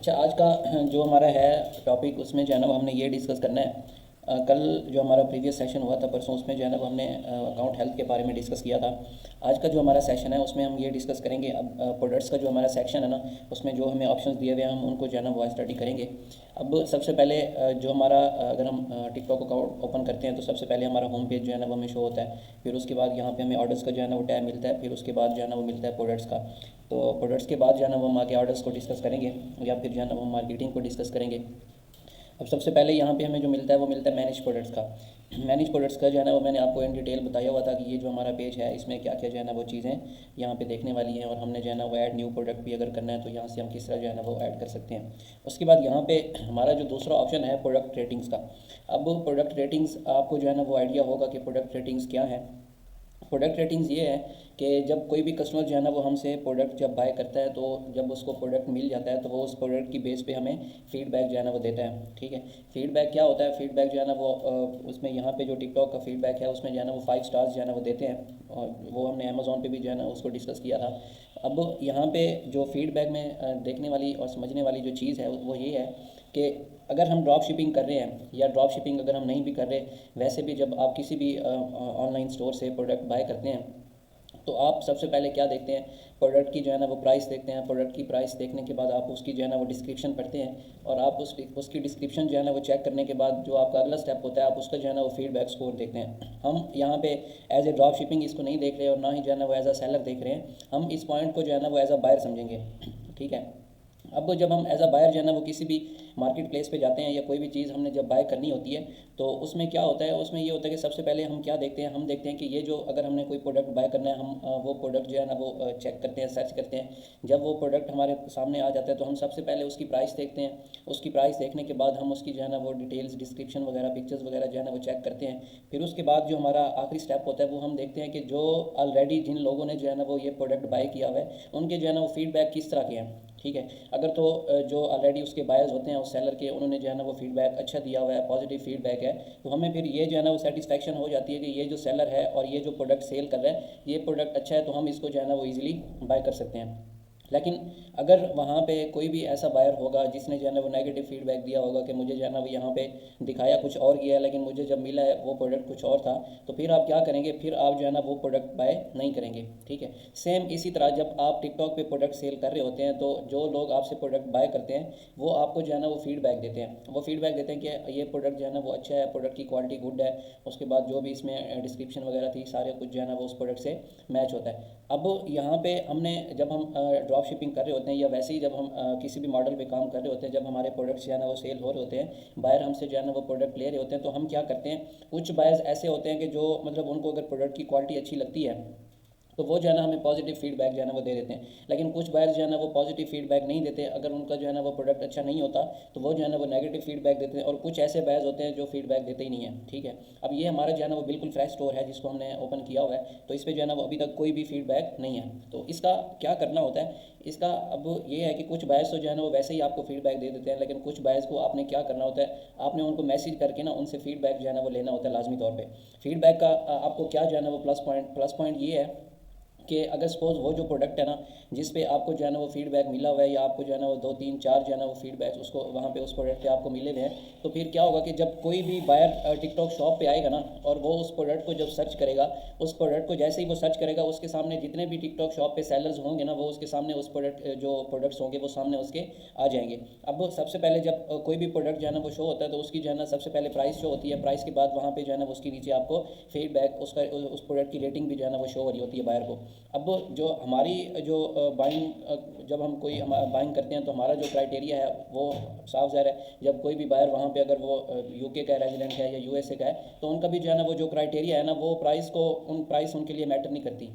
अच्छा, आज का जो हमारा है टॉपिक, उसमें जो है ना वो हमने ये डिस्कस करना है। कल जो हमारा प्रीवियस सेशन हुआ था परसों, उसमें जो है ना वो हमने अकाउंट हेल्थ के बारे में डिस्कस किया था। आज का जो हमारा सेशन है उसमें हम ये डिस्कस करेंगे। अब प्रोडक्ट्स का जो हमारा सेक्शन है ना, उसमें जो हमें ऑप्शंस दिए हुए हैं हम उनको जो है ना वो स्टडी करेंगे। अब सबसे पहले जो हमारा अगर हम टिकटॉक अकाउंट ओपन करते हैं तो सबसे पहले हमारा होम पेज जो है ना वो हमें शो होता है। फिर उसके बाद यहाँ पे हमें ऑर्डर्स का जो है ना वो टैब मिलता है। फिर उसके बाद जो है ना वो मिलता है प्रोडक्ट्स का। तो प्रोडक्ट्स के बाद जो है ना वो हम आगे ऑर्डर्स को डिस्कस करेंगे, या फिर जो है ना वो मार्केटिंग को डिस्कस करेंगे। अब सबसे पहले यहाँ पे हमें जो मिलता है वो मिलता है मैनेज प्रोडक्ट्स का। मैनेज प्रोडक्ट्स का जो है ना वो मैंने आपको इन डिटेल बताया हुआ था कि ये जो हमारा पेज है इसमें क्या क्या जो है ना वो चीज़ें यहाँ पे देखने वाली हैं, और हमने जो है ना वो ऐड न्यू प्रोडक्ट भी अगर करना है तो यहाँ से हम किस तरह जो है ना वो ऐड कर सकते हैं। उसके बाद यहाँ पे हमारा जो दूसरा ऑप्शन है प्रोडक्ट रेटिंग्स का। अब प्रोडक्ट रेटिंग्स आपको जो है ना वो आइडिया होगा कि प्रोडक्ट रेटिंग्स क्या है। प्रोडक्ट रेटिंग्स ये है कि जब कोई भी कस्टमर जो है ना वो हमसे प्रोडक्ट जब बाय करता है, तो जब उसको प्रोडक्ट मिल जाता है तो वो उस प्रोडक्ट की बेस पे हमें फीडबैक जो है ना वो देता है। ठीक है, फीडबैक क्या होता है? फीडबैक जो है ना वो उसमें यहाँ पे जो टिकटॉक का फीडबैक है उसमें जो है ना वो 5 स्टार्स जो है ना वो देते हैं, और वो हमने अमेज़ोन पे भी जो है ना उसको डिस्कस किया था। अब यहाँ पे जो फीडबैक में देखने वाली और समझने वाली जो चीज़ है वो ये है कि अगर हम ड्रॉप शिपिंग कर रहे हैं या ड्रॉप शिपिंग अगर हम नहीं भी कर रहे, वैसे भी जब आप किसी भी ऑनलाइन स्टोर से प्रोडक्ट बाय करते हैं तो आप सबसे पहले क्या देखते हैं? प्रोडक्ट की जो है ना वो प्राइस देखते हैं। प्रोडक्ट की प्राइस देखने के बाद आप उसकी जो है ना वो डिस्क्रिप्शन पढ़ते हैं, और आप उसकी डिस्क्रिप्शन जो है ना वो चेक करने के बाद जो आपका अगला स्टेप होता है आप उसका जो है ना वो फीडबैक स्कोर देखते हैं। हम यहाँ पे एज ए ड्रॉप शिपिंग इसको नहीं देख रहे और ना ही जो है ना वो एज अ सेलर देख रहे हैं। हम इस पॉइंट को जो है ना वो एज अ बायर समझेंगे। ठीक है, अब जब हम एज अ बायर जो है ना वो किसी भी मार्केट प्लेस पे जाते हैं या कोई भी चीज़ हमने जब बाय करनी होती है, तो उसमें क्या होता है? उसमें ये होता है कि सबसे पहले हम क्या देखते हैं? हम देखते हैं कि ये जो अगर हमने कोई प्रोडक्ट बाय करना है, हम वो प्रोडक्ट जो है ना वो चेक करते हैं, सर्च करते हैं। जब वो प्रोडक्ट हमारे सामने आ जाता है तो हम सबसे पहले उसकी प्राइस देखते हैं। उसकी प्राइस देखने के बाद हम उसकी जो है ना वो डिटेल्स, डिस्क्रिप्शन वगैरह, पिक्चर्स वगैरह जो है ना वो चेक करते हैं। फिर उसके बाद जो हमारा आखिरी स्टेप होता है वो हम देखते हैं कि जो ऑलरेडी जिन लोगों ने जो है ना वो ये प्रोडक्ट बाय किया हुआ है उनके जो है ना वो फीडबैक किस तरह के हैं। ठीक है, अगर तो जो ऑलरेडी उसके बायर्स होते हैं उस सेलर के, उन्होंने जो है ना वो फीडबैक अच्छा दिया हुआ है, पॉजिटिव फीडबैक है, तो हमें फिर ये जो है ना वो सेटिस्फेक्शन हो जाती है कि ये जो सेलर है और ये जो प्रोडक्ट सेल कर रहा है ये प्रोडक्ट अच्छा है, तो हम इसको जो है ना वो ईजिली बाय कर सकते हैं। लेकिन अगर वहाँ पे कोई भी ऐसा बायर होगा जिसने जो है ना वो नेगेटिव फीडबैक दिया होगा कि मुझे जो है ना वो यहाँ पे दिखाया कुछ और गया है लेकिन मुझे जब मिला है वो प्रोडक्ट कुछ और था, तो फिर आप क्या करेंगे? फिर आप जो है ना वो प्रोडक्ट बाय नहीं करेंगे। ठीक है, सेम इसी तरह जब आप टिकटॉक पे प्रोडक्ट सेल कर रहे होते हैं तो जो लोग आपसे प्रोडक्ट बाय करते हैं वो आपको जो है ना वो फीडबैक देते हैं। वो फीडबैक देते हैं कि ये प्रोडक्ट जो है ना वो अच्छा है, प्रोडक्ट की क्वालिटी गुड है। उसके बाद जो भी इसमें डिस्क्रिप्शन वगैरह थी सारे कुछ जो है ना वो उस प्रोडक्ट से मैच होता है। अब यहाँ पे हमने जब हम ड्रॉप शिपिंग कर रहे होते हैं या वैसे ही जब हम किसी भी मॉडल पे काम कर रहे होते हैं, जब हमारे प्रोडक्ट्स जो है ना वो सेल हो रहे होते हैं, बायर हमसे जो है ना वो प्रोडक्ट ले रहे होते हैं, तो हम क्या करते हैं? कुछ बायर्स ऐसे होते हैं कि जो मतलब उनको अगर प्रोडक्ट की क्वालिटी अच्छी लगती है तो वो जो है ना हमें पॉजिटिव फीडबैक जो है ना वो दे देते हैं। लेकिन कुछ बायर्स जो है ना वो पॉजिटिव फीडबैक नहीं देते, अगर उनका जो है ना वो प्रोडक्ट अच्छा नहीं होता तो वो जो है ना वो नेगेटिव फीडबैक देते हैं, और कुछ ऐसे बायर्स होते हैं जो फीडबैक देते ही नहीं है। ठीक है, अब ये हमारा जो है ना वो बिल्कुल फ्रेश स्टोर है जिसको हमने ओपन किया हुआ है, तो इस पर जो है ना वो अभी तक कोई भी फीडबैक नहीं है। तो इसका क्या करना होता है? इसका अब ये है कि कुछ बायर्स तो जो है ना वो वैसे ही आपको फीडबैक दे देते हैं, लेकिन कुछ बायर्स को आपने क्या करना होता है? आपने उनको मैसेज करके ना उनसे फीडबैक जो है ना वो लेना होता है लाजमी तौर पर। फीडबैक का आपको क्या जो है ना वो प्लस पॉइंट ये है कि अगर सपोज़ वो जो प्रोडक्ट है ना जिस पे आपको जो है ना वो फीडबैक मिला हुआ है, या आपको जो है ना वो 2 3 4 जो है ना वो फीडबैक उसको वहाँ पे उस प्रोडक्ट पे आपको मिले हुए हैं, तो फिर क्या होगा कि जब कोई भी बायर टिकटॉक शॉप पे आएगा ना और वो उस प्रोडक्ट को जब सर्च करेगा, उस प्रोडक्ट को जैसे ही वो सर्च करेगा उसके सामने जितने भी टिकटॉक शॉप पे सेलर्स होंगे ना वो उसके सामने उस प्रोडक्ट जो प्रोडक्ट्स होंगे वो सामने उसके आ जाएंगे। अब सबसे पहले जब कोई भी प्रोडक्ट जो है ना वो शो होता है तो उसकी जो है ना सबसे पहले प्राइस शो होती है। प्राइस के बाद वहाँ पे जो है ना वो उसके नीचे आपको फीडबैक उसका उस प्रोडक्ट की रेटिंग भी जो है ना वो शो हो रही होती है बायर को। अब जो हमारी जो बाइंग जब हम कोई हम बाइंग करते हैं तो हमारा जो क्राइटेरिया है वो साफ ज़ाहिर है, जब कोई भी बायर वहाँ पे अगर वो यूके का रेजिडेंट है या यूएसए का है तो उनका भी जो है ना वो जो क्राइटेरिया है ना वो प्राइस उनके लिए मैटर नहीं करती।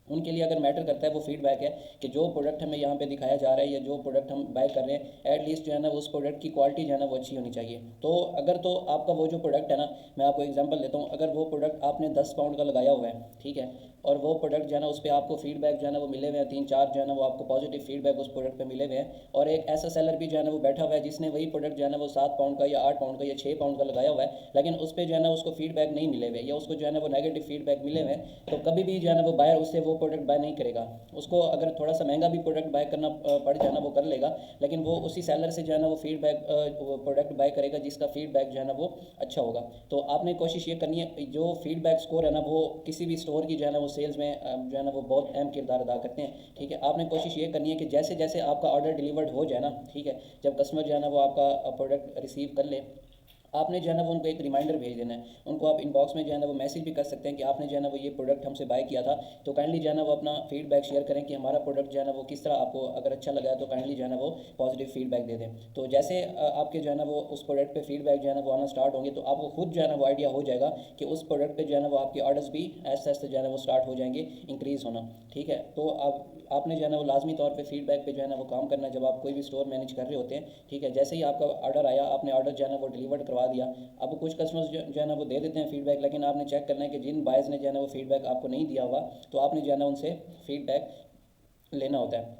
उनके लिए अगर मैटर करता है वो फीडबैक है कि जो प्रोडक्ट हमें यहाँ पे दिखाया जा रहा है या जो प्रोडक्ट हम बाय कर रहे हैं एटलीस्ट जो है ना उस प्रोडक्ट की क्वालिटी जो है ना वो अच्छी होनी चाहिए। तो अगर तो आपका वो जो प्रोडक्ट है ना, मैं आपको एग्जांपल देता हूँ, अगर वो प्रोडक्ट आपने 10 पाउंड का लगाया हुआ है, ठीक है, और वो प्रोडक्ट जो है ना उस पर आपको फीडबैक जो है ना वो मिले हुए हैं, 3-4 जो है ना वो आपको पॉजिटिव फीडबैक उस प्रोडक्ट पे मिले हुए हैं, और एक ऐसा सेलर भी जो है ना वो बैठा हुआ है जिसने वही प्रोडक्ट जो है ना वो 7 पाउंड का या 8 पाउंड का या 6 पाउंड का लगाया हुआ है, लेकिन उस पर जो है ना उसको फीडबैक नहीं मिले हुए या उसको जो है ना वो नेगेटिव फीडबैक मिले हुए हैं, तो कभी भी जो है ना वो बायर उससे वो प्रोडक्ट बाय नहीं करेगा। उसको अगर थोड़ा सा महंगा भी प्रोडक्ट बाय करना पड़ जाए ना वो कर लेगा, लेकिन वो उसी सेलर से जो है ना वो फीडबैक प्रोडक्ट बाय करेगा जिसका फीडबैक जो है ना वो अच्छा होगा। तो आपने कोशिश ये करनी है, जो फीडबैक स्कोर है ना वो किसी भी स्टोर की जो है ना वो सेल्स में जो है ना वो बहुत अहम किरदार अदा करते हैं। ठीक है, आपने कोशिश ये करनी है कि जैसे जैसे आपका ऑर्डर डिलीवर्ड हो जाए ना, ठीक है, जब कस्टमर जो है ना वो आपका प्रोडक्ट रिसीव कर ले, आपने जो है ना वो उनको एक रिमाइंडर भेज देना है। उनको आप इनबॉक्स में जो है ना वो मैसेज भी कर सकते हैं कि आपने जो है ना वो ये प्रोडक्ट हमसे बाय किया था, तो काइंडली जो है ना वो अपना फीडबैक शेयर करें कि हमारा प्रोडक्ट जो है ना वो किस तरह आपको अगर अच्छा लगा है तो काइंडली जो है ना वो पॉजिटिव फीडबैक दे दें। तो जैसे आपके जो है ना वो उस प्रोडक्ट पे फीडबैक जो है ना वो आना स्टार्ट होंगे, तो आपको खुद जो है ना वो आइडिया हो जाएगा कि उस प्रोडक्ट पे जो है ना वो आपके ऑर्डर्स भी ऐसे ऐसे जो है ना वो स्टार्ट हो जाएंगे इंक्रीज़ होना। ठीक है, तो आपने जो है ना वो लाजमी तौर पे फीडबैक पे जो है ना वो काम करना है जब आप कोई भी स्टोर मैनेज कर रहे होते हैं। ठीक है, जैसे ही आपका ऑर्डर आया, आपने ऑर्डर जो है ना वो डिलीवर्ड करवा दिया। अब कुछ कस्टमर्स जो है ना वो दे देते हैं फीडबैक, लेकिन आपने चेक करना है कि जिन बायर्स ने जो है ना वो फीडबैक आपको नहीं दिया हुआ, तो आपने जो है ना उनसे फीडबैक लेना होता है।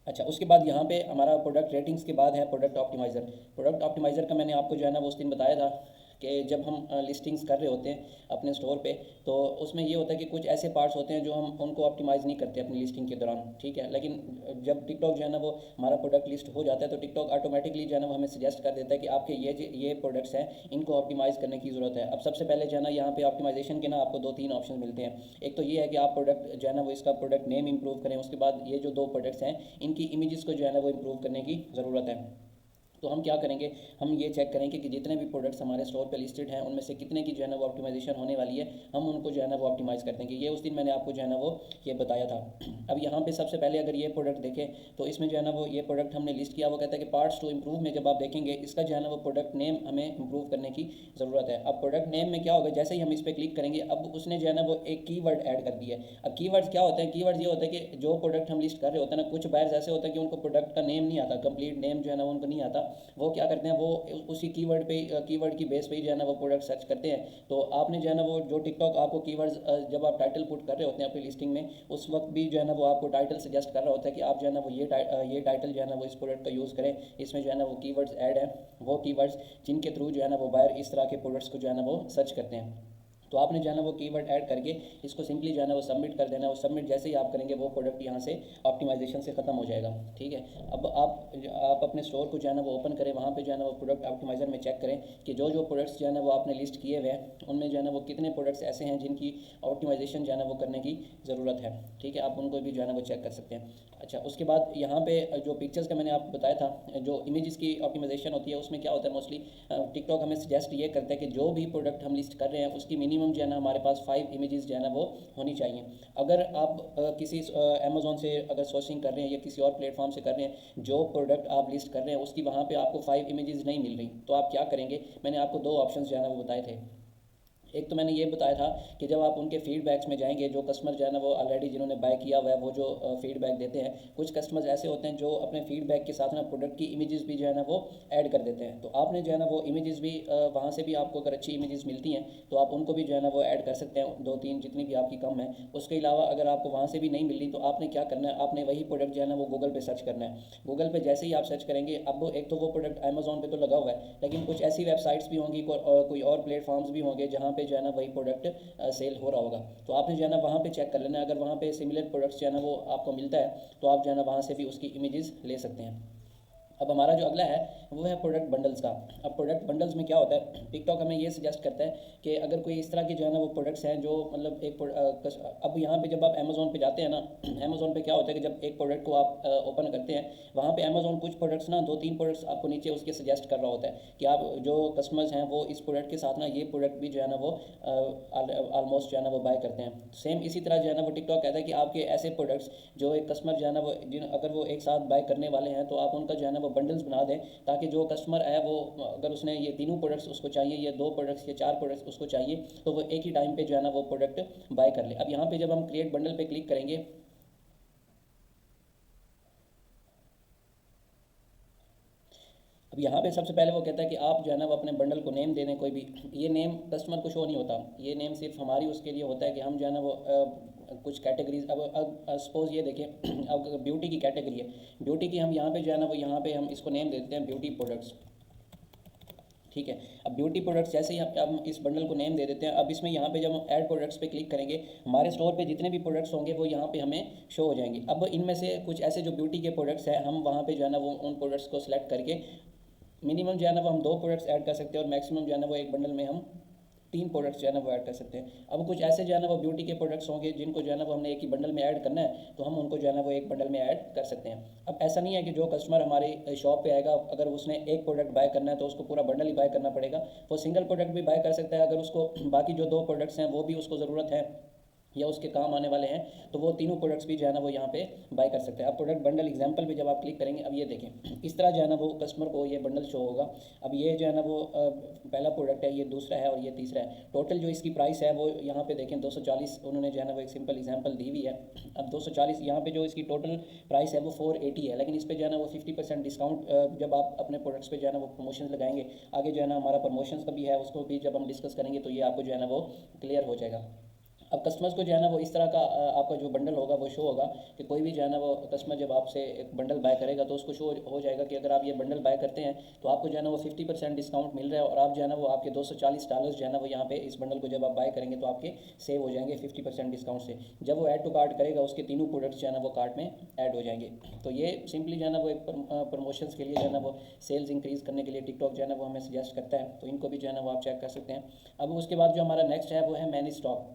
अच्छा, उसके बाद यहाँ पे हमारा प्रोडक्ट रेटिंग्स के बाद है प्रोडक्ट ऑप्टिमाइज़र। प्रोडक्ट ऑप्टिमाइज़र का मैंने आपको जो है ना वो उस दिन बताया था कि जब हम लिस्टिंग्स कर रहे होते हैं अपने स्टोर पे, तो उसमें ये होता है कि कुछ ऐसे पार्ट्स होते हैं जो हम उनको ऑप्टिमाइज़ नहीं करते अपनी लिस्टिंग के दौरान। ठीक है, लेकिन जब टिकटॉक जो है ना वो हमारा प्रोडक्ट लिस्ट हो जाता है, तो टिकटॉक ऑटोमेटिकली जो है ना वो हमें सजेस्ट कर देता है कि आपके ये प्रोडक्ट्स हैं, इनको ऑप्टिमाइज़ करने की ज़रूरत है। अब सबसे पहले जो है ना यहाँ पे ऑप्टिमाइजेशन के ना आपको 2-3 ऑप्शन मिलते हैं। एक तो ये है कि आप प्रोडक्ट जो है ना वो इसका प्रोडक्ट नेम इंप्रूव करें, उसके बाद ये जो 2 प्रोडक्ट्स हैं इनकी इमेजेस को जो है ना वो इंप्रूव करने की ज़रूरत है। तो हम क्या करेंगे, हम ये चेक करेंगे कि जितने भी प्रोडक्ट्स हमारे स्टोर पे लिस्टेड हैं उनमें से कितने की जो है ना वो ऑप्टिमाइजेशन होने वाली है, हम उनको जो है ना वो ऑप्टिमाइज़ कर देंगे। ये उस दिन मैंने आपको जो है ना वो ये बताया था। अब यहाँ पे सबसे पहले अगर ये प्रोडक्ट देखें, तो इसमें जो है ना वो ये प्रोडक्ट हमने लिस्ट किया, वो कहता है कि पार्ट्स टू इम्प्रूव में जब आप देखेंगे इसका जो है ना वो प्रोडक्ट नेम हमें इंप्रूव करने की ज़रूरत है। अब प्रोडक्ट नेम में क्या होगा, जैसे ही हम इस पर क्लिक करेंगे, अब उसने जो है ना वो एक कीवर्ड ऐड कर दिया है। अब कीवर्ड्स क्या होते हैं, कीवर्ड्स ये होता है कि जो प्रोडक्ट हम लिस्ट कर रहे होते हैं ना, कुछ बायर्स ऐसे होते हैं कि उनको प्रोडक्ट का नेम नहीं आता, कंप्लीट नेम जो है ना उनको नहीं आता। वो क्या करते हैं, वो उसी कीवर्ड की बेस पे ही जो है ना वो प्रोडक्ट सर्च करते हैं। तो आपने जो है ना वो जो टिकटॉक आपको कीवर्ड्स जब आप टाइटल पुट कर रहे होते हैं अपनी लिस्टिंग में, उस वक्त भी जो है ना वो आपको टाइटल सजेस्ट कर रहा होता है कि आप जो है ना वो ये टाइटल जो है ना वो इस प्रोडक्ट का यूज़ करें, इसमें जो है ना वो कीवर्ड्स ऐड हैं, वो कीवर्ड्स जिनके थ्रू जो है ना वो बायर इस तरह के प्रोडक्ट्स को जो है ना वो सर्च करते हैं। तो आपने जो है ना वो कीवर्ड ऐड करके इसको सिंपली जो है ना वो सबमिट कर देना है। वो सबमिट जैसे ही आप करेंगे वो प्रोडक्ट यहाँ से ऑप्टिमाइजेशन से ख़त्म हो जाएगा। ठीक है, अब आप अपने स्टोर को जो है ना वो ओपन करें, वहाँ पे जो है ना वो प्रोडक्ट ऑप्टिमाइज़र में चेक करें कि जो जो प्रोडक्ट्स जो है ना वो आपने लिस्ट किए हुए हैं उनमें जो है ना वो कितने प्रोडक्ट्स ऐसे हैं जिनकी ऑप्टिमाइजेशन जो है ना वो करने की ज़रूरत है। ठीक है, आप उनको भी जो है ना वो चेक कर सकते हैं। अच्छा, उसके बाद यहाँ पे जो पिक्चर्स का मैंने आपको बताया था, जो इमेजेस की ऑप्टिमाइजेशन होती है, उसमें क्या होता है मोस्टली टिकटॉक हमें सजेस्ट ये करता है कि जो भी प्रोडक्ट हम लिस्ट कर रहे हैं उसकी मिनिमम जो है ना हमारे पास 5 इमेजेस जो है ना वो होनी चाहिए। अगर आप किसी अमेज़ोन से अगर सोर्सिंग कर रहे हैं या किसी और प्लेटफॉर्म से कर रहे हैं, जो प्रोडक्ट आप लिस्ट कर रहे हैं उसकी वहाँ पे आपको 5 इमेजेस नहीं मिल रही, तो आप क्या करेंगे, मैंने आपको 2 ऑप्शंस जो है ना वो बताए थे। एक तो मैंने ये बताया था कि जब आप उनके फीडबैक्स में जाएंगे, जो कस्टमर जो है ना वो ऑलरेडी जिन्होंने बाय किया हुआ है वो जो फीडबैक देते हैं, कुछ कस्टमर्स ऐसे होते हैं जो अपने फीडबैक के साथ ना प्रोडक्ट की इमेजेस भी जो है ना वो ऐड कर देते हैं। तो आपने जो है ना वो इमेजेस भी वहाँ से भी आपको अगर अच्छी इमेजेस मिलती हैं तो आप उनको भी जो है ना वो ऐड कर सकते हैं, 2-3 जितनी भी आपकी कम है। उसके अलावा अगर आपको वहाँ से भी नहीं मिल रही तो आपने क्या करना है, आपने वही प्रोडक्ट जो है ना वो गूगल पे सर्च करना है। गूगल पे जैसे ही आप सर्च करेंगे, अब एक तो वो प्रोडक्ट अमेज़ॉन पे तो लगा हुआ है, लेकिन कुछ ऐसी वेबसाइट्स भी होंगी, कोई और प्लेटफॉर्म्स भी होंगे जहाँ पे जो है ना वही प्रोडक्ट सेल हो रहा होगा। तो आपने जो है ना वहाँ पे चेक कर लेना है, अगर वहाँ पे सिमिलर प्रोडक्ट्स जो है ना वो आपको मिलता है तो आप जो है ना वहाँ से भी उसकी इमेजेस ले सकते हैं। अब हमारा जो अगला है वो है प्रोडक्ट बंडल्स का। अब प्रोडक्ट बंडल्स में क्या होता है, टिकटॉक हमें ये सजेस्ट करता है कि अगर कोई इस तरह के जो है ना वो प्रोडक्ट्स हैं जो मतलब अब यहाँ पे जब आप अमेज़ोन पे जाते हैं ना, अमेज़ोन पे क्या होता है कि जब एक प्रोडक्ट को आप ओपन करते हैं, वहाँ पे अमेज़ोन कुछ प्रोडक्ट्स ना 2-3 प्रोडक्ट्स आपको नीचे उसके सजेस्ट कर रहा होता है कि आप जो कस्टमर्स हैं वो इस प्रोडक्ट के साथ ना ये प्रोडक्ट भी जो है ना वो ऑलमोस्ट जो है ना वो बाय करते हैं। सेम इसी तरह जो है ना वो टिकटॉक कहता है कि आपके ऐसे प्रोडक्ट्स जो एक कस्टमर जो है ना वो अगर वो एक साथ बाय करने वाले हैं तो आप उनका जो है ना वो बंडल्स बना दें, ताकि जो कस्टमर है वो अगर उसने ये तीनों प्रोडक्ट्स उसको चाहिए, ये 2 प्रोडक्ट्स या 4 प्रोडक्ट्स उसको चाहिए, तो वो एक ही टाइम पे जो है ना वो प्रोडक्ट बाय कर ले। अब यहाँ पे जब हम क्रिएट बंडल पे क्लिक करेंगे, अब यहाँ पे सबसे पहले वो कहता है कि आप जो है ना वो अपने बंडल को नेम दे दें कोई भी। ये नेम कस्टमर को शो नहीं होता, ये नेम सिर्फ हमारी उसके लिए होता है कि हम जो है ना वो कुछ कैटेगरीज, अब सपोज़ ये देखें अब ब्यूटी की कैटेगरी है, ब्यूटी की हम यहाँ पे जो है ना वो यहाँ पे हम इसको नेम दे देते हैं ब्यूटी प्रोडक्ट्स, ठीक है। अब ब्यूटी प्रोडक्ट्स जैसे ही हम इस बंडल को नेम दे देते हैं, अब इसमें यहाँ पे जब हम ऐड प्रोडक्ट्स पे क्लिक करेंगे, हमारे स्टोर पे जितने भी प्रोडक्ट्स होंगे वो यहाँ पे हमें शो हो जाएंगे। अब इनमें से कुछ ऐसे जो ब्यूटी के प्रोडक्ट्स हैं, हम वहाँ पे जो है ना वो उन प्रोडक्ट्स को सिलेक्ट करके मिनिमम जो है ना वो हम 2 प्रोडक्ट्स ऐड कर सकते हैं और मैक्सिमम जो है ना वो एक बंडल में हम 3 प्रोडक्ट्स जो है ना वो ऐड कर सकते हैं। अब कुछ ऐसे जो है ना वो ब्यूटी के प्रोडक्ट्स होंगे जिनको जो है ना वो हमने एक ही बंडल में ऐड करना है, तो हम उनको जो है ना वो एक बंडल में ऐड कर सकते हैं। अब ऐसा नहीं है कि जो कस्टमर हमारे शॉप पे आएगा, अगर उसने एक प्रोडक्ट बाय करना है तो उसको पूरा बंडल ही बाय करना पड़ेगा, वो सिंगल प्रोडक्ट भी बाय कर सकता है। अगर उसको बाकी जो 2 प्रोडक्ट्स हैं वो भी उसको ज़रूरत है या उसके काम आने वाले हैं, तो वो तीनों प्रोडक्ट्स भी जो है ना वो यहाँ पे बाय कर सकते हैं। अब प्रोडक्ट बंडल एग्जांपल पे जब आप क्लिक करेंगे, अब ये देखें इस तरह जो है ना वो कस्टमर को ये बंडल शो होगा। अब ये जो है ना वो पहला प्रोडक्ट है, ये दूसरा है और ये तीसरा है। टोटल जो इसकी प्राइस है वो यहाँ पे देखें 240 उन्होंने जो है ना वो एक सिंपल एग्जाम्पल दी हुई है। अब 240 यहाँ पे जो इसकी टोटल प्राइस है वो 480 है, लेकिन इस पर जो है ना वो 50% डिस्काउंट जब आप अपने प्रोडक्ट्स पे जो है ना वो प्रमोशन लगाएंगे, आगे जो है ना हमारा प्रमोशंस का भी है, उसको भी जब हम डिस्कस करेंगे तो ये आपको जो है ना वो क्लियर हो जाएगा। अब कस्टमर्स को जो है ना वो इस तरह का आपका जो बंडल होगा वो शो होगा कि कोई भी जो है ना वो कस्टमर जब आपसे एक बंडल बाय करेगा तो उसको शो हो जाएगा कि अगर आप ये बंडल बाय करते हैं तो आपको जो है ना वो 50% डिस्काउंट मिल रहा है, और आप जो है ना वो आपके $240 जो है ना वो यहाँ पे इस बंडल को जब आप बाय करेंगे तो आपके सेव हो जाएंगे 50% डिस्काउंट से। जब वो ऐड टू कार्ट करेगा उसके तीनों प्रोडक्ट्स जो है ना वो कार्ट में ऐड हो जाएंगे। तो ये सिंपली जो है ना वो एक प्रमोशंस के लिए जो है ना वो सेल्स इंक्रीज़ करने के लिए टिकटॉक जो है ना वो हमें सजेस्ट करता है, तो इनको भी जो है ना वो आप चेक कर सकते हैं। अब उसके बाद जो हमारा नेक्स्ट है वो है मैनेज स्टॉक।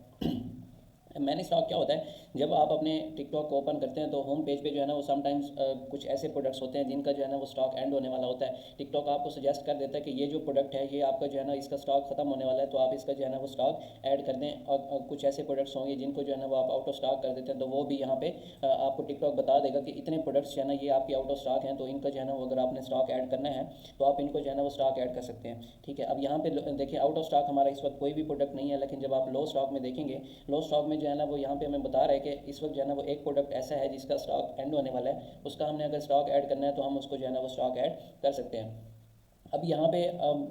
मैनेज स्टॉक क्या होता है, जब आप अपने टिकटॉक को ओपन करते हैं तो होम पेज पे जो है ना वो समटाइम्स कुछ ऐसे प्रोडक्ट्स होते हैं जिनका जो है ना वो स्टॉक एंड होने वाला होता है। टिकटॉक आपको सजेस्ट कर देता है कि ये जो प्रोडक्ट है ये आपका जो है ना इसका स्टॉक खत्म होने वाला है, तो आप इसका जो है ना वो स्टॉक ऐड कर दें। और कुछ ऐसे प्रोडक्ट्स होंगे जिनको जो है ना वो आप आउट ऑफ स्टॉक कर देते हैं, तो वो भी यहाँ पे आपको टिकटॉक बता देगा कि इतने प्रोडक्ट्स जो है ना ये आपके आउट ऑफ स्टॉक हैं, तो इनका जो है ना वो अगर आपने स्टॉक ऐड करना है तो आप इनको जो है ना वो स्टॉक ऐड कर सकते हैं, ठीक है। अब यहाँ पे देखिए आउट ऑफ स्टॉक हमारा इस वक्त कोई भी प्रोडक्ट नहीं है, लेकिन जब आप लो स्टॉक में देखेंगे, लो स्टॉक में जो है ना वो यहाँ पे हमें बता रहा है कि इस वक्त जो है ना वो एक प्रोडक्ट ऐसा है जिसका स्टॉक एंड होने वाला है, उसका हमने अगर स्टॉक ऐड करना है तो हम उसको जो है ना वो स्टॉक ऐड कर सकते हैं। अब यहाँ पे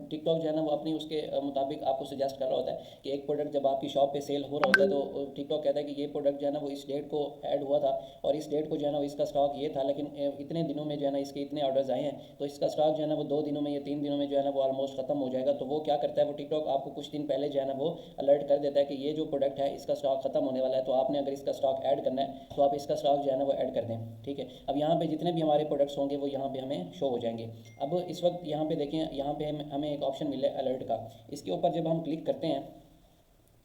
टिकटॉक जो है ना वो अपनी उसके मुताबिक आपको सजेस्ट कर रहा होता है कि एक प्रोडक्ट जब आपकी शॉप पे सेल हो रहा होता है तो टिकटॉक कहता है कि ये प्रोडक्ट जो है ना वो इस डेट को ऐड हुआ था और इस डेट को जो है ना वो इसका स्टॉक ये था, लेकिन इतने दिनों में जो है ना इसके इतने ऑर्डर्स आए हैं, तो इसका स्टॉक जो है ना वो 2 दिनों में या 3 दिनों में जो है ना वो ऑलमोस्ट खत्म हो जाएगा। तो वो क्या करता है, वो टिकटॉक आपको कुछ दिन पहले जो है ना वो अलर्ट कर देता है कि ये जो प्रोडक्ट है इसका स्टॉक खत्म होने वाला है, तो आपने अगर इसका स्टॉक ऐड करना है तो आप इसका स्टॉक जो है ना वो ऐड कर दें, ठीक है। अब यहाँ पे जितने भी हमारे प्रोडक्ट्स होंगे वो यहाँ पे हमें शो हो जाएंगे। अब इस वक्त यहाँ पे देखें, यहाँ पे हमें एक ऑप्शन मिला है अलर्ट का, इसके ऊपर जब हम क्लिक करते हैं,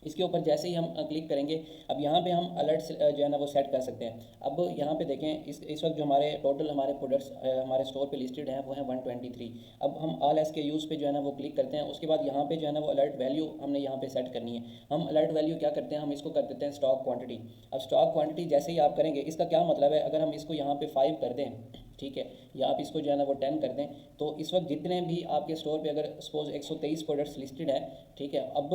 इसके ऊपर जैसे ही हम क्लिक करेंगे, अब यहाँ पे हम अलर्ट जो है ना वो सेट कर सकते हैं। अब यहाँ पे देखें इस वक्त जो हमारे टोटल हमारे प्रोडक्ट्स हमारे स्टोर पे लिस्टेड हैं वो हैं 123। अब हम ऑल एस के यूज़ पे जो है ना वो क्लिक करते हैं, उसके बाद यहाँ पे जो है ना वो अलर्ट वैल्यू हमने यहाँ पे सेट करनी है। हम अलर्ट वैल्यू क्या करते हैं, हम इसको कर देते हैं स्टॉक क्वान्टिटी। अब स्टॉक क्वान्टिटी जैसे ही आप करेंगे, इसका क्या मतलब है, अगर हम इसको यहाँ पर 5 कर दें, ठीक है, या आप इसको जो है ना वो 10 कर दें, तो इस वक्त जितने भी आपके स्टोर पे अगर सपोज 123 प्रोडक्ट्स लिस्टेड है, ठीक है। अब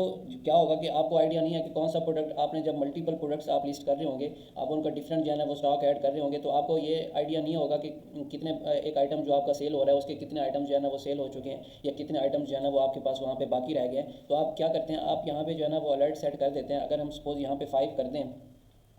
क्या होगा कि आपको आइडिया नहीं है कि कौन सा प्रोडक्ट, आपने जब मल्टीपल प्रोडक्ट्स आप लिस्ट कर रहे होंगे, आप उनका डिफरेंट जो है ना वो स्टॉक ऐड कर रहे होंगे, तो आपको ये आइडिया नहीं होगा कि कितने एक आइटम जो आपका सेल हो रहा है उसके कितने आइटम जो है ना वो सेल हो चुके हैं या कितने आइटम जो है ना वो आपके पास वहाँ पे बाकी रह गए हैं। तो आप क्या करते हैं, आप यहाँ पे जो है ना वो अलर्ट सेट कर देते हैं। अगर हम सपोज यहाँ पे 5 कर दें,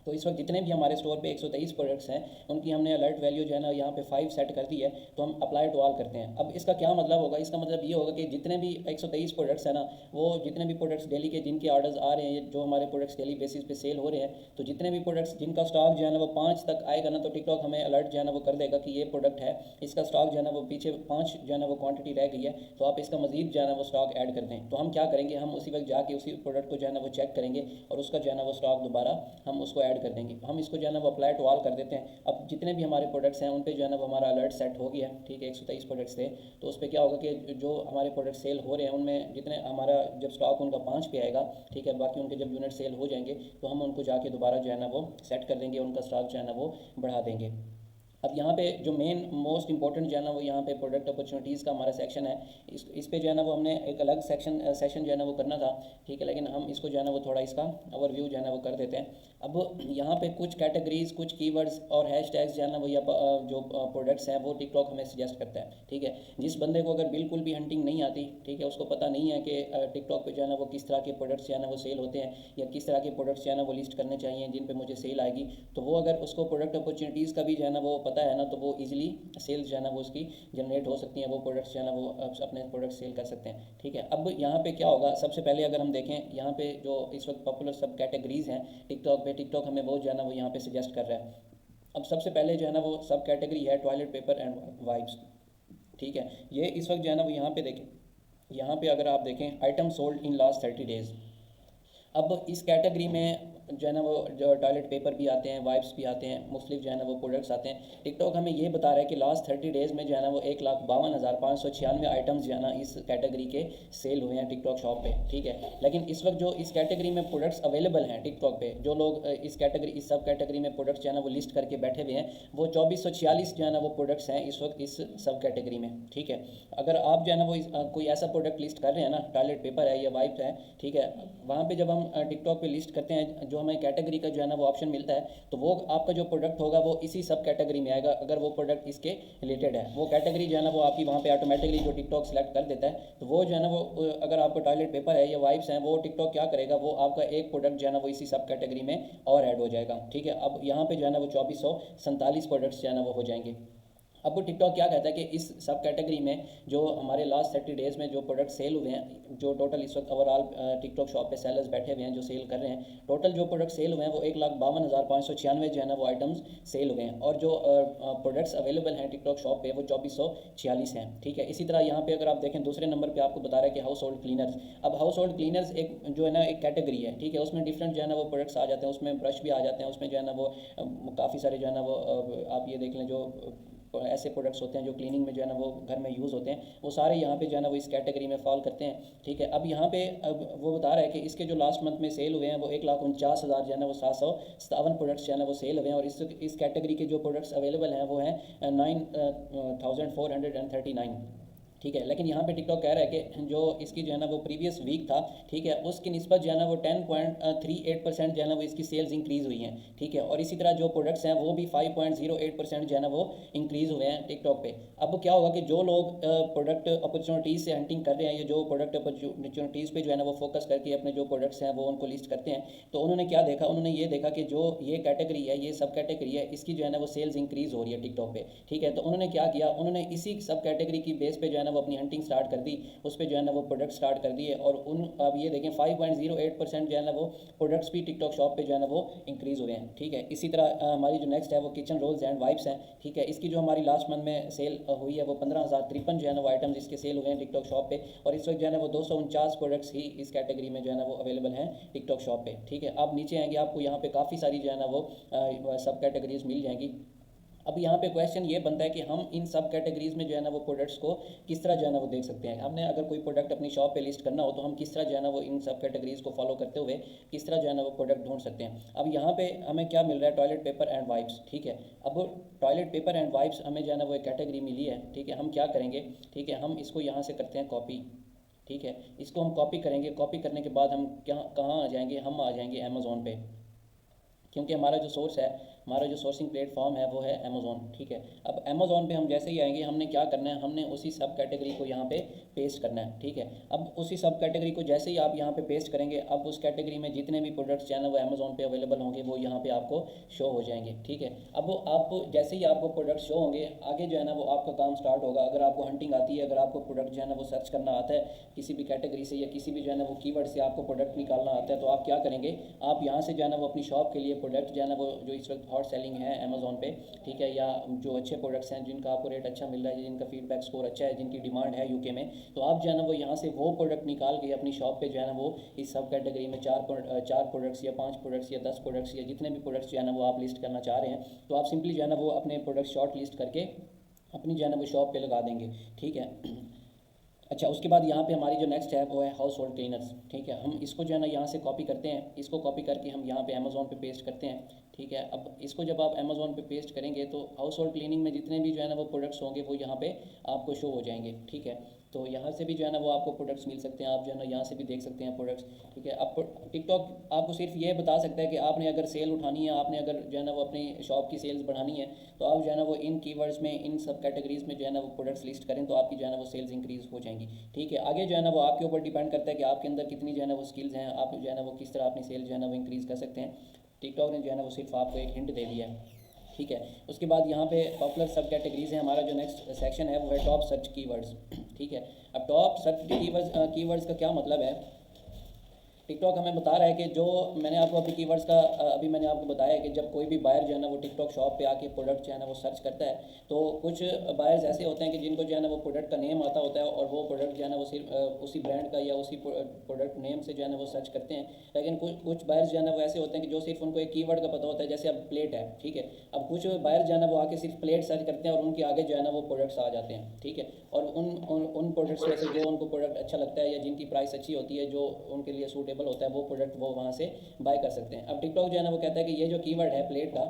तो इस वक्त जितने भी हमारे स्टोर पे 123 प्रोडक्ट्स हैं उनकी हमने अलर्ट वैल्यू जो है ना यहाँ पे 5 सेट कर दी है, तो हम अप्लाई टू ऑल करते हैं। अब इसका क्या मतलब होगा, इसका मतलब ये होगा कि जितने भी 123 प्रोडक्ट्स हैं ना, वो जितने भी प्रोडक्ट्स डेली के जिनके ऑर्डर्स आ रहे हैं, जो हमारे प्रोडक्ट्स डेली बेसिस पे सेल हो रहे हैं, तो जितने भी प्रोडक्ट्स जिनका स्टॉक जो है ना वो 5 तक आएगा ना, तो टिकटॉक हमें अलर्ट जो है ना वो कर देगा कि ये प्रोडक्ट है, इसका स्टॉक जो है ना वो पीछे 5 जो है ना वो क्वान्टिटी रह गई है, तो आप इसका मजीद जो है ना वो स्टॉक ऐड कर दें। तो हम क्या करेंगे, हम उसी वक्त जाके उसी प्रोडक्ट को जो है ना वो चेक करेंगे और उसका जो है ना वो स्टॉक दोबारा हम उसको ऐड कर देंगे। हम इसको जो है ना वो अप्लाई टू ऑल कर देते हैं। अब जितने भी हमारे प्रोडक्ट्स हैं उन पे जो है ना वो हमारा अलर्ट सेट हो गया, ठीक है। 123 प्रोडक्ट्स थे, तो उस पर क्या होगा कि जो हमारे प्रोडक्ट सेल हो रहे हैं उनमें जितने हमारा जब स्टॉक उनका 5 पे आएगा, ठीक है, बाकी उनके जब यूनिट सेल हो जाएंगे तो हम उनको जाके दोबारा जो है ना वो सेट कर देंगे, उनका स्टॉक जो है ना वो बढ़ा देंगे। अब यहाँ पे जो मेन मोस्ट इंपॉर्टेंट जो है ना वो यहाँ पे प्रोडक्ट अपॉर्चुनिटीज़ का हमारा सेक्शन है। इस पे जो है ना वो हमने एक अलग सेशन जो है ना वो करना था, ठीक है, लेकिन हम इसको जो है ना वो थोड़ा इसका ओवरव्यू जो है ना वो कर देते हैं। अब यहाँ पे कुछ कैटेगरीज, कुछ कीवर्ड्स और हैशटैग्स जो है ना वो या जो प्रोडक्ट्स हैं वो टिकटॉक हमें सजेस्ट करता है, ठीक है। जिस बंदे को अगर बिल्कुल भी हंटिंग नहीं आती, ठीक है, उसको पता नहीं है कि टिकटॉक पे जो है ना वो किस तरह के प्रोडक्ट्स जो है ना वो सेल होते हैं या किस तरह के प्रोडक्ट्स जो है ना वो लिस्ट करने चाहिए जिन पे मुझे सेल आएगी, तो वो अगर उसको प्रोडक्ट अपॉर्चुनिटीज़ का भी जो है ना वो पता है ना, तो वो इजीली सेल्स जो है ना वो उसकी जनरेट हो सकती हैं, वो प्रोडक्ट्स जो है ना वो अपने प्रोडक्ट सेल कर सकते हैं, ठीक है। अब यहाँ पे क्या होगा, सबसे पहले अगर हम देखें यहाँ पे जो इस वक्त पॉपुलर सब कैटेगरीज़ हैं टिकटॉक पे, टिकटॉक हमें वो जो है ना वो यहाँ पे सजेस्ट कर रहा है। अब सबसे पहले जो है ना वो सब कैटेगरी है टॉयलेट पेपर एंड वाइप्स, ठीक है। ये इस वक्त जो है ना वो यहाँ पे देखें, यहाँ पे अगर आप देखें item sold in last 30 days. अब इस कैटेगरी में जो है ना वो जो टॉयलेट पेपर भी आते हैं, वाइप्स भी आते हैं, मुख्तलिफ जो है ना वो प्रोडक्ट्स आते हैं। टिकटॉक हमें ये बता रहा है कि लास्ट 30 डेज़ में जो है ना वो 1,52,596 आइटम्स जो है ना इस कैटेगरी के सेल हुए हैं टिकटॉक शॉप पे, ठीक है। लेकिन इस वक्त जो इस कैटेगरी में प्रोडक्ट्स अवेलेबल हैं टिकटॉक पे, जो लोग इस कैटेगरी, इस सब कैटेगरी में प्रोडक्ट्स जो है ना वो लिस्ट करके बैठे हुए हैं, वो 2446 जो है ना वो प्रोडक्ट्स हैं इस वक्त इस सब कैटेगरी में, ठीक है। अगर आप जो है ना वो कोई ऐसा प्रोडक्ट लिस्ट कर रहे हैं ना, टॉयलेट पेपर है या वाइप्स है, ठीक है, वहाँ पे जब हम टिकटॉक पे लिस्ट करते हैं, जो हमें कैटेगरी का जो है ना वो ऑप्शन मिलता है, तो वो आपका जो प्रोडक्ट होगा वो इसी सब कैटेगरी में आएगा। अगर वो प्रोडक्ट इसके रिलेटेड है, वो कैटेगरी जो है ना वो आपकी वहाँ पे ऑटोमेटिकली जो टिकटॉक सेलेक्ट कर देता है, तो वो जो है ना वो अगर आपका टॉयलेट पेपर है या वाइप्स हैं, वो टिकटॉक क्या करेगा, वो आपका एक प्रोडक्ट जो है ना वो इसी सब कैटेगरी में और ऐड हो जाएगा, ठीक है। अब यहाँ पे जो है ना वो 2447 प्रोडक्ट्स जो है ना वो हो जाएंगे। अब वो टिकटॉक क्या कहता है कि इस सब कैटेगरी में जो हमारे लास्ट 30 डेज़ में जो प्रोडक्ट सेल हुए हैं, जो टोटल इस वक्त ओवरऑल टिकटॉक शॉप पे सेलर्स बैठे हुए हैं जो सेल कर रहे हैं, टोटल जो प्रोडक्ट सेल हुए हैं वो 1,52,596 जो है ना वो आइटम्स सेल हुए हैं, और जो प्रोडक्ट्स अवेलेबल हैं टिकटॉक शॉप पे वो 2446 हैं, ठीक है। इसी तरह यहाँ पे अगर आप देखें दूसरे नंबर पर आपको बता रहा है कि हाउस होल्ड क्लीनर्स। अब हाउस होल्ड क्लीनर्स एक जो है ना एक कैटेगरी है, ठीक है, उसमें डिफरेंट जो है ना वो प्रोडक्ट्स आ जाते हैं, उसमें ब्रश भी आ जाते हैं, उसमें जो है ना वो काफ़ी सारे जो है ना वो आप ये देख लें जो ऐसे प्रोडक्ट्स होते हैं जो क्लीनिंग में जो है ना वो घर में यूज़ होते हैं, वो सारे यहाँ पे जो है ना वो इस कैटेगरी में फॉल करते हैं, ठीक है। अब यहाँ पे अब वो बता रहा है कि इसके जो लास्ट मंथ में सेल हुए हैं वो 1,49,000 जो है ना वो 757 प्रोडक्ट्स जो है ना वो सेल हुए हैं, और इस कैटेगरी के जो प्रोडक्ट्स अवेलेबल हैं वो हैं 9,439, ठीक है। लेकिन यहाँ पे टिकटॉक कह रहा है कि जो इसकी जो है ना वो प्रीवियस वीक था, ठीक है, उसकी निस्बत जो है ना वो 10.38% जो है ना वो इसकी सेल्स इंक्रीज़ हुई हैं, ठीक है। और इसी तरह जो प्रोडक्ट्स हैं वो भी 5.08% जो है ना वो इंक्रीज़ हुए हैं टिकटॉक पे। अब क्या होगा कि जो लोग प्रोडक्ट अपॉर्चुनिटीज़ से हंटिंग कर रहे हैं या जो प्रोडक्ट अपॉर्चुनिटीज़ पे जो है ना वो फोकस करके अपने जो प्रोडक्ट्स हैं वो उनको लिस्ट करते हैं, तो उन्होंने क्या देखा, उन्होंने ये देखा कि जो ये कैटेगरी है, ये सब कैटेगरी है, इसकी जो है ना वो सेल्स इंक्रीज़ हो रही है टिकटॉक पे, ठीक है। तो उन्होंने क्या किया, उन्होंने इसी सब कैटेगरी की बेस पे जो है ना वो अपनी हंटिंग स्टार्ट कर दी, उस पर जो है ना वो प्रोडक्ट स्टार्ट कर दिए, और उन अब ये देखें 5.08% जो है ना वो प्रोडक्ट्स भी टिकटॉक शॉप पे जो है ना वो इंक्रीज़ हुए हैं, ठीक है। इसी तरह हमारी जो नेक्स्ट है वो किचन रोल्स एंड वाइप्स हैं, ठीक है। इसकी जो हमारी लास्ट मंथ में सेल हुई है वो 15,053 जो है ना वो आइटम्स इसके सेल हुए हैं टिकटॉक शॉप पे, और इस वक्त जो है ना वो 249 प्रोडक्ट्स ही इस कैटेगरी में जो है ना वो अवेलेबल हैं टिकटॉक शॉप पे, ठीक है। आप नीचे आएंगे आपको यहाँ पे काफ़ी सारी जो है ना वो सब कैटेगरीज मिल जाएंगी। अब यहाँ पे क्वेश्चन ये बनता है कि हम इन सब कैटेगरीज में जो है ना वो प्रोडक्ट्स को किस तरह जो है ना वो देख सकते हैं। हमने अगर कोई प्रोडक्ट अपनी शॉप पे लिस्ट करना हो तो हम किस तरह जो है ना वो इन सब कैटेगरीज को फॉलो करते हुए किस तरह जो है ना वो प्रोडक्ट ढूंढ सकते हैं। अब यहाँ पे हमें क्या मिल रहा है, टॉयलेट पेपर एंड वाइप्स, ठीक है। अब टॉयलेट पेपर एंड वाइप्स हमें जो है ना वो एक कैटेगरी मिली है, ठीक है। हम क्या करेंगे, ठीक है, हम इसको यहाँ से करते हैं कॉपी, ठीक है। इसको हम कॉपी करेंगे, कॉपी करने के बाद हम क्या कहाँ आ जाएंगे, हम आ जाएंगे अमेज़ोन पे, क्योंकि हमारा जो सोर्स है, हमारा जो सोर्सिंग प्लेटफॉर्म है वो है अमेज़ोन, ठीक है। अब अमेज़ोन पे हम जैसे ही आएंगे हमने क्या करना है, हमने उसी सब कैटेगरी को यहाँ पे पेस्ट करना है, ठीक है। अब उसी सब कैटेगरी को जैसे ही आप यहाँ पे पेस्ट करेंगे, अब उस कैटेगरी में जितने भी प्रोडक्ट्स जो है ना वो अमेज़ोन पे अवेलेबल होंगे वो यहाँ पे आपको शो हो जाएंगे, ठीक है। अब आप जैसे ही आपको प्रोडक्ट शो होंगे, आगे जो है ना वो आपका काम स्टार्ट होगा। अगर आपको हंटिंग आती है, अगर आपको प्रोडक्ट जो है ना वो सर्च करना आता है किसी भी कैटेगरी से या किसी भी जो है ना वो कीवर्ड से आपको प्रोडक्ट निकालना आता है, तो आप क्या करेंगे, आप यहाँ से जो है ना वो अपनी शॉप के लिए प्रोडक्ट जो है ना वो जो इस वक्त हॉट सेलिंग है अमेज़ोन पे, ठीक है, या जो अच्छे प्रोडक्ट्स हैं जिनका आपको रेट अच्छा मिल रहा है, जिनका फीडबैक स्कोर अच्छा है, जिनकी डिमांड है यूके में, तो आप जो है ना वो यहाँ से वो प्रोडक्ट निकाल के अपनी शॉप पे जो है ना वो इस सब कैटेगरी में चार प्रोडक्ट्स या 5 प्रोडक्ट्स या 10 प्रोडक्ट्स या जितने भी प्रोडक्ट्स जो है ना वो आप लिस्ट करना चाह रहे हैं, तो आप सिंपली जो है ना वो अपने प्रोडक्ट शॉर्ट लिस्ट करके अपनी जो है ना वो शॉप पे लगा देंगे, ठीक है। अच्छा, उसके बाद यहाँ पे हमारी जो नेक्स्ट है वो है हाउस होल्ड क्लीनर्स, ठीक है। हम इसको जो है ना यहाँ से कॉपी करते हैं, इसको कॉपी करके हम यहाँ पे अमेज़ोन पे पेस्ट करते हैं, ठीक है। अब इसको जब आप अमेज़ोन पे पेस्ट करेंगे तो हाउस होल्ड क्लीनिंग में जितने भी जो है ना वो प्रोडक्ट्स होंगे वो यहाँ पे आपको शो हो जाएंगे, ठीक है। तो यहाँ से भी जो है ना वो आपको प्रोडक्ट्स मिल सकते हैं, आप जो है ना यहाँ से भी देख सकते हैं प्रोडक्ट्स, ठीक है। अब टिकटॉक आपको सिर्फ ये बता सकता है कि आपने अगर सेल उठानी है, आपने अगर जो है ना वो अपनी शॉप की सेल्स बढ़ानी है, तो आप जो है ना वो इन कीवर्ड्स में, इन सब कैटेगरीज में जो है ना वो प्रोडक्ट्स लिस्ट करें तो आपकी जो है ना वो सेल्स इंक्रीज़ हो जाएंगी, ठीक है। आगे जो है ना वो आपके ऊपर डिपेंड करता है कि आपके अंदर कितनी जो है ना वो स्किल्स हैं, आप जो है ना वो किस तरह अपनी सेल जो है ना वो इंक्रीज़ कर सकते हैं। टिकटॉक ने जो है ना वो सिर्फ आपको एक हिंट दे दिया है, ठीक है। उसके बाद यहाँ पे पॉपुलर सब कैटेगरीज है। हमारा जो नेक्स्ट सेक्शन है वो है टॉप सर्च कीवर्ड्स, ठीक है। अब टॉप सर्च कीवर्ड्स का क्या मतलब है, टिकटॉक हमें बता रहा है कि जो मैंने आपको अभी कीवर्ड्स का अभी मैंने आपको बताया कि जब कोई भी बायर जो है ना वो टिकटॉक शॉप पे आके प्रोडक्ट जो है ना वो सर्च करता है, तो कुछ बायर्स ऐसे होते हैं कि जिनको जो है ना वो प्रोडक्ट का नेम आता होता है और वो प्रोडक्ट जो है ना वो सिर्फ उसी ब्रांड का या उसी प्रोडक्ट नेम से जो है ना वो सर्च करते हैं। लेकिन कुछ बायर्स जो है ना वो ऐसे होते हैं कि जो सिर्फ उनको एक कीवर्ड का पता होता है, जैसे अब प्लेट है, ठीक है। अब कुछ बायर जो है ना वो आके सिर्फ प्लेट सर्च करते हैं और उनके आगे जो है ना वो प्रोडक्ट्स आ जाते हैं, ठीक है। और उन प्रोडक्ट्स में से जो उनको प्रोडक्ट अच्छा लगता है या जिनकी प्राइस अच्छी होती है, जो उनके लिए सूटेबल होता है, वो प्रोडक्ट वो वहाँ से बाय कर सकते हैं। अब टिकटॉक जो है ना वो कहता है कि ये जो कीवर्ड है प्लेट का,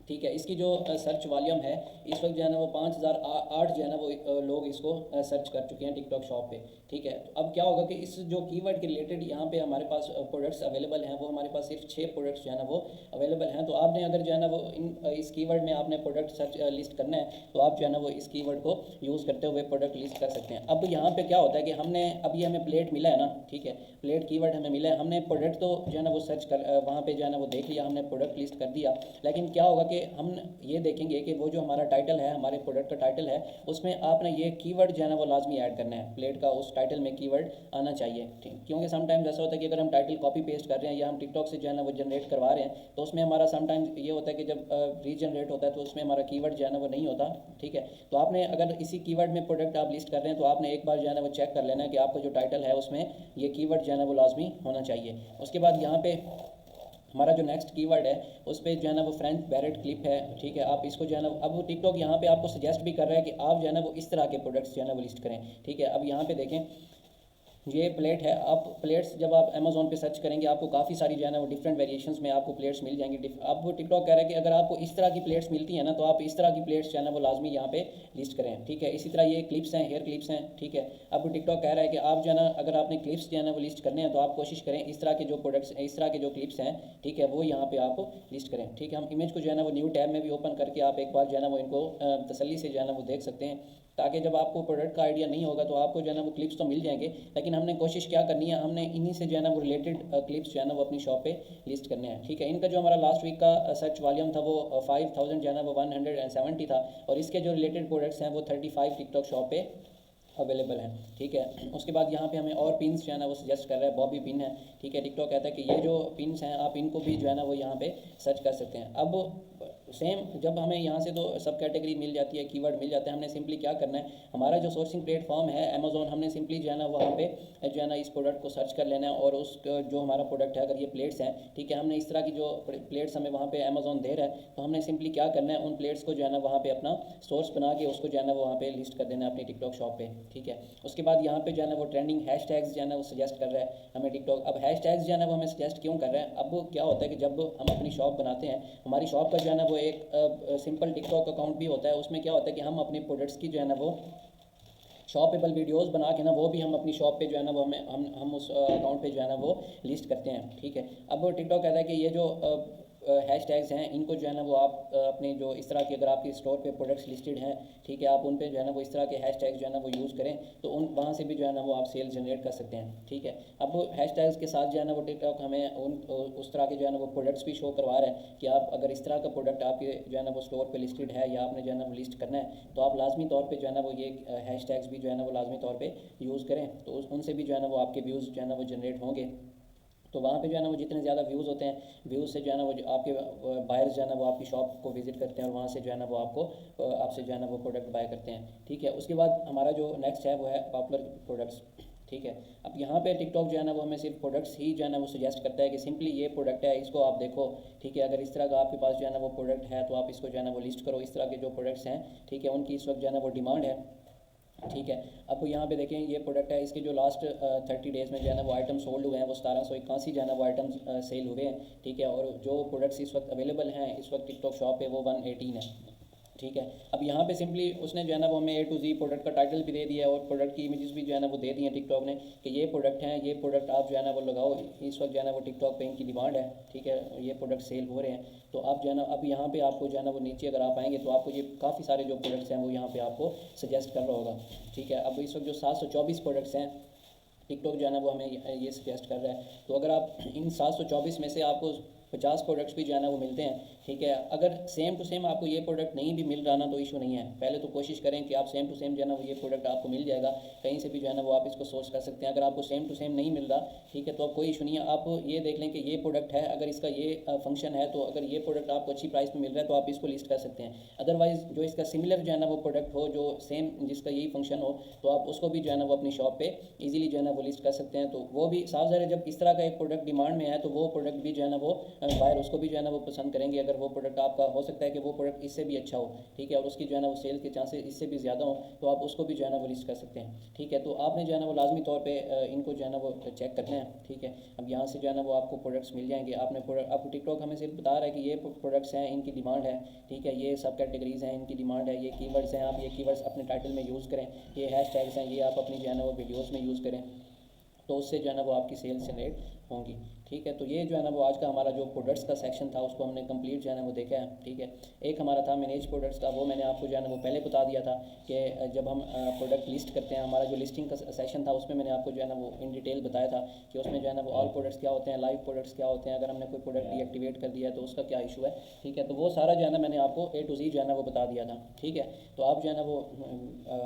ठीक है, इसकी जो सर्च वॉल्यूम है इस वक्त जो है ना वो 5008 जो है ना वो लोग इसको सर्च कर चुके हैं टिकटॉक शॉप पे, ठीक है। तो अब क्या होगा कि इस जो कीवर्ड के रिलेटेड यहाँ पे हमारे पास प्रोडक्ट्स अवेलेबल हैं, वो हमारे पास सिर्फ 6 प्रोडक्ट्स जो है ना वो अवेलेबल हैं। तो आपने अगर जो है ना वो इस कीवर्ड में आपने प्रोडक्ट सर्च लिस्ट करना है, तो आप जो है ना वो इस कीवर्ड को यूज़ करते हुए प्रोडक्ट लिस्ट कर सकते हैं। अब यहाँ पर क्या होता है कि हमने अभी हमें प्लेट मिला है ना, ठीक है, प्लेट कीवर्ड हमें मिला है, हमने प्रोडक्ट तो जो है ना वो सर्च कर वहाँ पर जो है ना वो देख लिया, हमने प्रोडक्ट लिस्ट कर दिया। लेकिन क्या होगा कि हम ये देखेंगे कि वो जो हमारा टाइटल है, हमारे प्रोडक्ट का टाइटल है, उसमें आपने ये कीवर्ड जो है ना वो लाजमी ऐड करना है, प्लेट का उस टाइटल में कीवर्ड आना चाहिए, ठीक। क्योंकि समटाइम्स ऐसा होता है कि अगर हम टाइटल कॉपी पेस्ट कर रहे हैं या हम टिकटॉक से जो है ना वो जनरेट करवा रहे हैं, तो उसमें हमारा समटाइम्स ये होता है कि जब रीजनरेट होता है तो उसमें हमारा कीवर्ड जो है ना वो नहीं होता, ठीक है। तो आपने अगर इसी कीवर्ड में प्रोडक्ट आप लिस्ट कर रहे हैं, तो आपने एक बार जो है ना वो चेक कर लेना है कि आपका जो टाइटल है उसमें ये कीवर्ड जो है ना वो लाजमी होना चाहिए। उसके बाद यहाँ पे हमारा जो नेक्स्ट कीवर्ड है उस पर जो है ना वो फ्रेंच बैरेट क्लिप है, ठीक है। आप इसको जो है ना अब टिकटॉक यहाँ पे आपको सजेस्ट भी कर रहा है कि आप जो है ना वो इस तरह के प्रोडक्ट्स जो है ना वो लिस्ट करें, ठीक है। अब यहाँ पे देखें ये प्लेट है। आप प्लेट्स जब आप अमेज़ोन पे सर्च करेंगे आपको काफ़ी सारी जो है ना वो डिफरेंट वेरिएशंस में आपको प्लेट्स मिल जाएंगी। अब वो टिकटॉक कह रहा है कि अगर आपको इस तरह की प्लेट्स मिलती हैं ना, तो आप इस तरह की प्लेट्स जो है ना वो लाजमी यहाँ पे लिस्ट करें, ठीक है। इसी तरह ये क्लिप्स हैं, हेयर क्लिप्स हैं, ठीक है। अब टिकटॉक कह रहा है कि आप जो है ना अगर आपने क्लिप्स जो है ना वो लिस्ट करने हैं, तो आप कोशिश करें इस तरह के जो प्रोडक्ट्स, इस तरह के जो क्लिप्स हैं, ठीक है, वो यहाँ पे आप लिस्ट करें, ठीक है। हम इमेज को जो है ना वो न्यू टैब में भी ओपन करके आप एक बार जो है ना वो इनको तसल्ली से जो है ना वो देख सकते हैं, ताकि जब आपको प्रोडक्ट का आइडिया नहीं होगा तो आपको जो है ना वो क्लिप्स तो मिल जाएंगे, लेकिन हमने कोशिश क्या करनी है, हमने इन्हीं से जो है ना वो रिलेटेड क्लिप्स जो है ना वो अपनी शॉप पे लिस्ट करने हैं, ठीक है। इनका जो हमारा लास्ट वीक का सर्च वॉल्यूम था वो 5000 जो है ना वो 170 था, और इसके जो रिलेटेड प्रोडक्ट्स हैं वो 35 टिकटॉक शॉप पे अवेलेबल है, ठीक है। उसके बाद यहाँ पे हमें और पिन्स जो है ना वो सजेस्ट कर रहा है, बॉबी पिन है, ठीक है। टिकटॉक कहता है कि ये जो पिन्स हैं आप इनको भी जो है ना वो यहाँ पे सर्च कर सकते हैं। अब सेम जब हमें यहाँ से तो सब कैटेगरी मिल जाती है, कीवर्ड मिल जाते हैं, हमने सिंपली क्या करना है, हमारा जो सोर्सिंग प्लेटफॉर्म है अमेज़ॉन, हमने सिंपली जो है ना वहाँ पे जो है ना इस प्रोडक्ट को सर्च कर लेना है, और उस जो हमारा प्रोडक्ट है, अगर ये प्लेट्स हैं, ठीक है, हमने इस तरह की जो प्लेट्स हमें वहाँ पे अमेज़ॉन दे रहा है, तो हमने सिंपली क्या करना है, उन प्लेट्स को जो है ना वहाँ पे अपना सोर्स बना के उसको जो है ना वहाँ पे लिस्ट कर देना है अपनी टिकटॉक शॉप पे, ठीक है। उसके बाद यहाँ पे जो है ना वो ट्रेंडिंग हैशटैग्स जो है ना वो सजेस्ट कर रहा है हमें टिकटॉक। अब हैशटैग्स जो है ना वो हमें सजेस्ट क्यों कर रहा है, अब क्या होता है कि जब हम अपनी शॉप बनाते हैं, हमारी शॉप का जो है ना वो एक सिंपल टिकटॉक अकाउंट भी होता है, उसमें क्या होता है कि हम अपने प्रोडक्ट्स की जो है ना वो शॉपेबल वीडियोस बना के ना वो भी हम अपनी शॉप पे जो है ना वो हम उस अकाउंट पे जो है ना वो लिस्ट करते हैं, ठीक है। अब टिकटॉक कहता है कि ये जो हैशटैग्स हैं इनको जो है ना वो आप अपने जो इस तरह की अगर आपकी स्टोर पे प्रोडक्ट्स लिस्टेड हैं, ठीक है, आप उन पे जो है ना वो इस तरह के हैशटैग्स जो है ना वो यूज़ करें, तो उन वहाँ से भी जो है ना वो आप सेल जनरेट कर सकते हैं, ठीक है। अब हैशटैग्स के साथ जो है ना वो टिकटॉक हमें उस तरह के जो है ना वो प्रोडक्ट्स भी शो करवा रहा है कि आप अगर इस तरह का प्रोडक्ट आपके जो है ना वो स्टोर पर लिस्टेड है या आपने जो है ना वो लिस्ट करना है, तो आप लाजमी तौर पर जो है ना वो ये हैशटैग्स भी जो है ना वो लाजमी तौर पर यूज़ करें, तो उनसे भी जो है ना वो आपके व्यूज़ जो है ना वो जनरेट होंगे। तो वहाँ पे जो है ना वो जितने ज़्यादा व्यूज़ होते हैं, व्यूज़ से जो है ना वो आपके बायर्स जो है ना वो आपकी शॉप को विजिट करते हैं, और वहाँ से जो है ना वो आपसे जो है ना वो प्रोडक्ट बाय करते हैं, ठीक है। उसके बाद हमारा जो नेक्स्ट है वो है पॉपुलर प्रोडक्ट्स, ठीक है। अब यहाँ पे टिकटॉक जो है ना वो हमें सिर्फ प्रोडक्ट्स ही जो है ना वो सजेस्ट करता है कि सिंपली ये प्रोडक्ट है, इसको आप देखो, ठीक है। अगर इस तरह का आपके पास जो है ना वो प्रोडक्ट है तो आप इसको जो है ना वो लिस्ट करो, इस तरह के जो प्रोडक्ट्स हैं, ठीक है, उनकी इस वक्त जो है ना वो डिमांड है। ठीक है। अब यहाँ पे देखें ये प्रोडक्ट है, इसके जो लास्ट 30 डेज़ में जो है ना वो आइटम सोल्ड हुए हैं वो 1781 जो है ना वो आइटम्स सेल हुए हैं। ठीक है, और जो प्रोडक्ट्स इस वक्त अवेलेबल हैं इस वक्त टिकटॉक शॉप पे वो 118 है। ठीक है, अब यहाँ पे सिंपली उसने जो है ना वो हमें A to Z प्रोडक्ट का टाइटल भी दे दिया है और प्रोडक्ट की इमेजेस भी जो है ना वो दे दी हैं टिकटॉक ने कि ये प्रोडक्ट हैं, ये प्रोडक्ट आप जो है ना वो लगाओ, इस वक्त जो है ना वो टिकटॉक पे इनकी डिमांड है। ठीक है, ये प्रोडक्ट सेल हो रहे हैं। तो आप जो है ना अब यहाँ पे आपको जो है ना वो नीचे अगर आप आएंगे तो आपको ये काफ़ी सारे जो प्रोडक्ट्स हैं वो यहाँ पे आपको सजेस्ट कर रहा होगा। ठीक है, अब इस वक्त जो 724 प्रोडक्ट्स हैं टिकटॉक जो है ना वो हमें ये सजेस्ट कर रहा है। तो अगर आप इन 724 में से आपको 50 प्रोडक्ट्स भी जो है ना वो मिलते हैं। ठीक है, अगर सेम टू सेम आपको ये प्रोडक्ट नहीं भी मिल रहा ना तो इशू नहीं है, पहले तो कोशिश करें कि आप सेम टू सेम जो है ना वो ये प्रोडक्ट आपको मिल जाएगा, कहीं से भी जो है ना वो आप इसको सोर्स कर सकते हैं। अगर आपको सेम टू सेम नहीं मिल रहा, ठीक है, तो अब कोई इशू नहीं है, आप ये देख लें कि ये प्रोडक्ट है, अगर इसका ये फंक्शन है तो अगर ये प्रोडक्ट आपको अच्छी प्राइस में मिल रहा है तो आप इसको लिस्ट कर सकते हैं। अदरवाइज़ जो इसका सिमिलर जो है ना वो प्रोडक्ट हो, जो सेम जिसका यही फंक्शन हो, तो आप उसको भी जो है ना वो अपनी शॉप पे इजीली जो है ना वो लिस्ट कर सकते हैं। तो वो भी साफ ज़ाहिर है जब इस तरह का एक प्रोडक्ट डिमांड में है तो वो प्रोडक्ट भी जो है ना वो बायर उसको भी जो है ना वो पसंद करेंगे। अगर वो प्रोडक्ट आपका हो सकता है कि वो प्रोडक्ट इससे भी अच्छा हो, ठीक है, और उसकी जो है ना वो सेल के चांसेस इससे भी ज़्यादा हो, तो आप उसको भी जो है ना वो लिस्ट कर सकते हैं। ठीक है, तो आपने जो है ना वो लाजमी तौर पे इनको जो है ना वो चेक करना है। ठीक है, अब यहाँ से जो है ना वो आपको प्रोडक्ट्स मिल जाएंगे। आपने प्रोडक्ट आपको टिकटॉक हमें सिर्फ बता रहा है कि ये प्रोडक्ट्स हैं, इनकी डिमांड है। ठीक है, ये सब कैटेगरीज़ हैं, इनकी डिमांड है, ये कीवर्ड्स हैं, आप ये कीवर्ड्स अपने टाइटल में यूज़ करें, ये हैशटैग्स हैं, ये आप अपनी जो है ना वो वीडियोज़ में यूज़ करें, तो उससे जो है ना वो आपकी सेल्स जनरेट होंगी। ठीक है, तो ये जो है ना वो आज का हमारा जो प्रोडक्ट्स का सेक्शन था उसको हमने कंप्लीट जो है ना वो देखा है। ठीक है, एक हमारा था मैनेज प्रोडक्ट्स का, वो मैंने आपको जो है ना वो पहले बता दिया था कि जब हम प्रोडक्ट लिस्ट करते हैं, हमारा जो लिस्टिंग का सेक्शन था उसमें मैंने आपको जो है ना वो इन डिटेल बताया था कि उसमें जो है ना वो ऑल प्रोडक्ट्स क्या होते हैं, लाइव प्रोडक्ट्स क्या होते हैं, अगर हमने कोई प्रोडक्ट डीएक्टिवेट कर दिया है तो उसका क्या इशू है। ठीक है, तो वो सारा जो है ना मैंने आपको A to Z जो है ना वो बता दिया था। ठीक है, तो आप जो है ना वो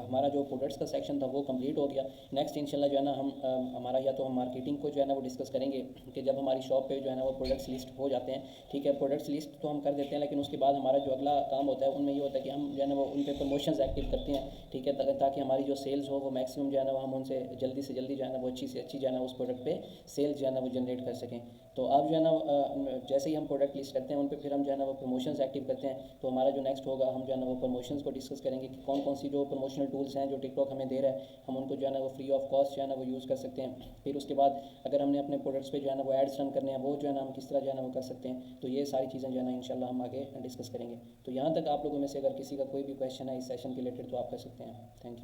हमारा जो प्रोडक्ट्स का सेक्शन था वो कंप्लीट हो गया। नेक्स्ट इंशाल्लाह जो है ना हम हमारा या तो हम मार्केटिंग को जो है ना वो डिस्कस करेंगे कि जब हमारी शॉप पे जो है ना वो प्रोडक्ट्स लिस्ट हो जाते हैं। ठीक है, प्रोडक्ट्स लिस्ट तो हम कर देते हैं, लेकिन उसके बाद हमारा जो अगला काम होता है उनमें ये होता है कि हम जो है ना वो उन पर प्रमोशंस एक्टिव करते हैं। ठीक है, ताकि हमारी जो सेल्स हो वो मैक्सिमम जो है ना वो हम उनसे जल्दी से जल्दी जो है ना वो अच्छी से अच्छी जो है ना उस प्रोडक्ट पे सेल्स जो है ना वो जनरेट कर सकें। तो आप जो है ना जैसे ही हम प्रोडक्ट लिस्ट करते हैं उन पर फिर हम जो है ना वो प्रमोशंस एक्टिव करते हैं। तो हमारा जो नेक्स्ट होगा हम जो है ना वो प्रमोशंस को डिस्कस करेंगे कि कौन कौन सी जो प्रमोशनल टूल्स हैं जो टिकटॉक हमें दे रहा है हम उनको जो है ना वो फ्री ऑफ कॉस्ट जो है ना वो यूज़ कर सकते हैं। फिर उसके बाद अगर हमने अपने प्रोडक्ट्स पे जो है ना वो एड्स रन करने हैं वो जो है ना हम किस तरह जो है ना वो कर सकते हैं। तो ये सारी चीज़ें जो है ना इंशाल्लाह हम आगे डिस्कस करेंगे। तो यहाँ तक आप लोगों में से अगर किसी का कोई भी क्वेश्चन है इस सेशन के रिलेटेड तो आप कर सकते हैं। Thank you.